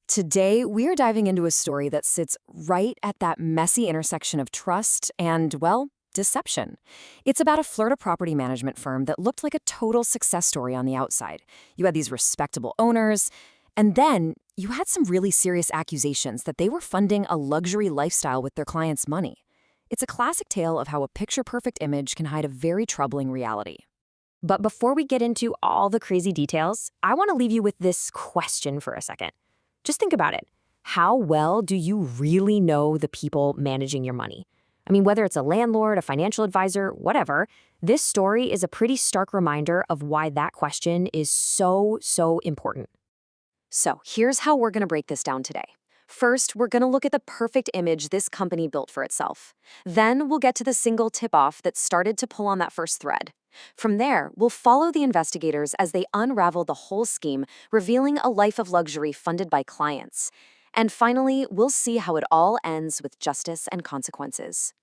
Today, we are diving into a story that sits right at that messy intersection of trust and, well, deception. It's about a Florida property management firm that looked like a total success story on the outside. You had these respectable owners, and then you had some really serious accusations that they were funding a luxury lifestyle with their clients' money. It's a classic tale of how a picture-perfect image can hide a very troubling reality. But before we get into all the crazy details, I want to leave you with this question for a second. Just think about it. How well do you really know the people managing your money? I mean, whether it's a landlord, a financial advisor, whatever, this story is a pretty stark reminder of why that question is so important. So here's how we're going to break this down today. First, we're going to look at the perfect image this company built for itself. Then we'll get to the single tip-off that started to pull on that first thread. From there, we'll follow the investigators as they unravel the whole scheme, revealing a life of luxury funded by clients. And finally, we'll see how it all ends with justice and consequences.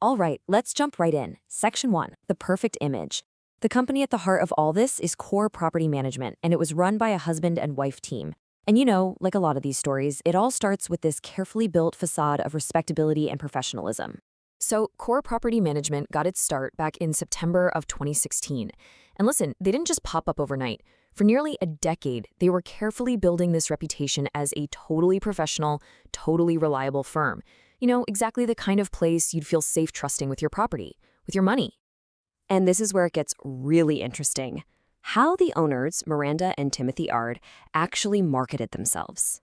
All right, let's jump right in. Section 1, the perfect image. The company at the heart of all this is Core Property Management, and it was run by a husband and wife team. And you know, like a lot of these stories, it all starts with this carefully built facade of respectability and professionalism. So Core Property Management got its start back in September of 2016. And listen, they didn't just pop up overnight. For nearly a decade, they were carefully building this reputation as a totally professional, totally reliable firm. You know, exactly the kind of place you'd feel safe trusting with your property, with your money. And this is where it gets really interesting. How the owners, Miranda and Timothy Ard, actually marketed themselves.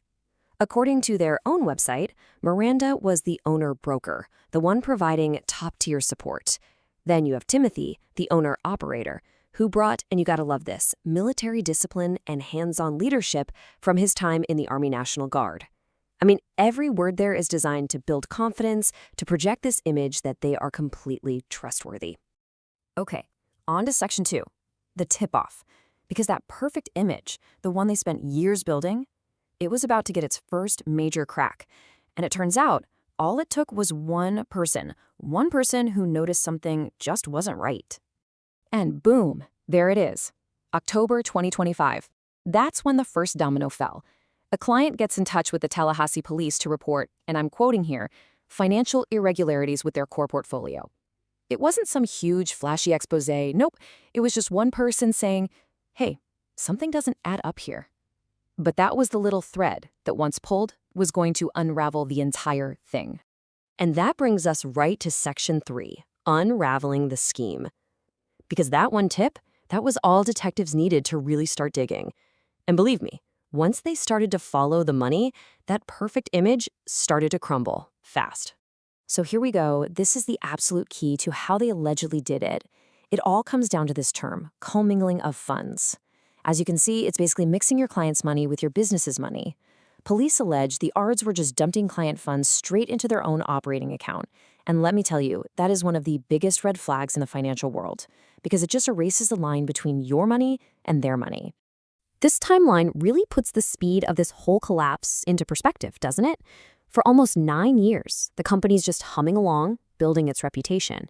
According to their own website, Miranda was the owner-broker, the one providing top-tier support. Then you have Timothy, the owner-operator, who brought, and you gotta love this, military discipline and hands-on leadership from his time in the Army National Guard. I mean, every word there is designed to build confidence, to project this image that they are completely trustworthy. Okay, on to Section 2, the tip-off. Because that perfect image, the one they spent years building, it was about to get its first major crack. And it turns out, all it took was one person who noticed something just wasn't right. And boom, there it is. October 2025. That's when the first domino fell. A client gets in touch with the Tallahassee police to report, and I'm quoting here, financial irregularities with their core portfolio. It wasn't some huge, flashy expose. Nope, it was just one person saying, hey, something doesn't add up here. But that was the little thread that once pulled was going to unravel the entire thing. And that brings us right to Section 3, unraveling the scheme. Because that one tip, that was all detectives needed to really start digging. And believe me, once they started to follow the money, that perfect image started to crumble fast. So here we go. This is the absolute key to how they allegedly did it. It all comes down to this term, commingling of funds. As you can see, it's basically mixing your client's money with your business's money. Police allege the Ards were just dumping client funds straight into their own operating account. And let me tell you, that is one of the biggest red flags in the financial world, because it just erases the line between your money and their money. This timeline really puts the speed of this whole collapse into perspective, doesn't it? For almost 9 years, the company's just humming along, building its reputation.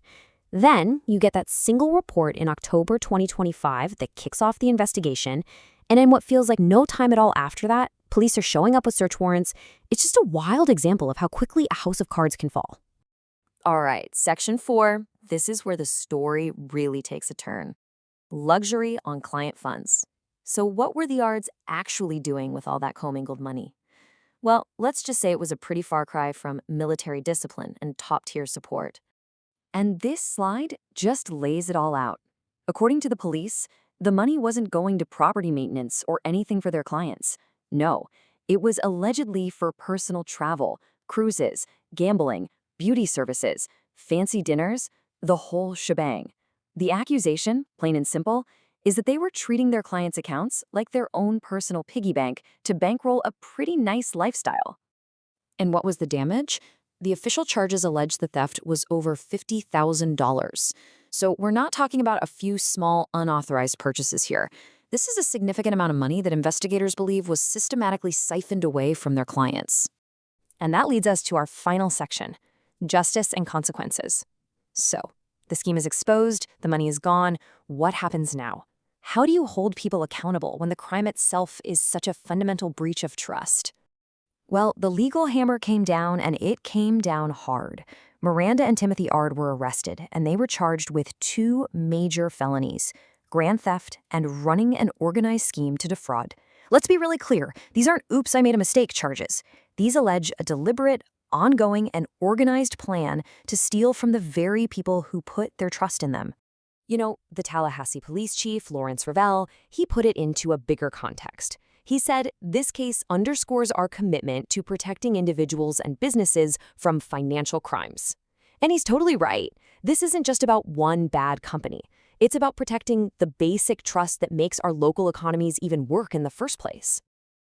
Then you get that single report in October 2025 that kicks off the investigation, and in what feels like no time at all after that, police are showing up with search warrants. It's just a wild example of how quickly a house of cards can fall. All right, Section 4, this is where the story really takes a turn. Luxury on client funds. So what were the Ards actually doing with all that commingled money? Well, let's just say it was a pretty far cry from military discipline and top-tier support. And this slide just lays it all out. According to the police, the money wasn't going to property maintenance or anything for their clients. No, it was allegedly for personal travel, cruises, gambling, beauty services, fancy dinners, the whole shebang. The accusation, plain and simple, is that they were treating their clients' accounts like their own personal piggy bank to bankroll a pretty nice lifestyle. And what was the damage? The official charges allege the theft was over $50,000. So we're not talking about a few small, unauthorized purchases here. This is a significant amount of money that investigators believe was systematically siphoned away from their clients. And that leads us to our final section, justice and consequences. So, the scheme is exposed, the money is gone. What happens now? How do you hold people accountable when the crime itself is such a fundamental breach of trust? Well, the legal hammer came down, and it came down hard. Miranda and Timothy Ard were arrested, and they were charged with two major felonies: grand theft and running an organized scheme to defraud. Let's be really clear, these aren't oops, I made a mistake charges. These allege a deliberate, ongoing, and organized plan to steal from the very people who put their trust in them. You know, the Tallahassee police chief, Lawrence Ravel, he put it into a bigger context. He said, "This case underscores our commitment to protecting individuals and businesses from financial crimes." And he's totally right. This isn't just about one bad company. It's about protecting the basic trust that makes our local economies even work in the first place.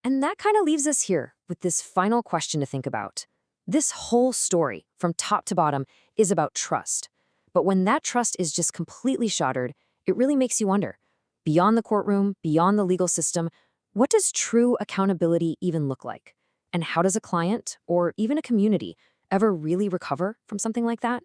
And that kind of leaves us here with this final question to think about. This whole story, from top to bottom, is about trust. But when that trust is just completely shattered, it really makes you wonder, beyond the courtroom, beyond the legal system, what does true accountability even look like? And how does a client, or even a community, ever really recover from something like that?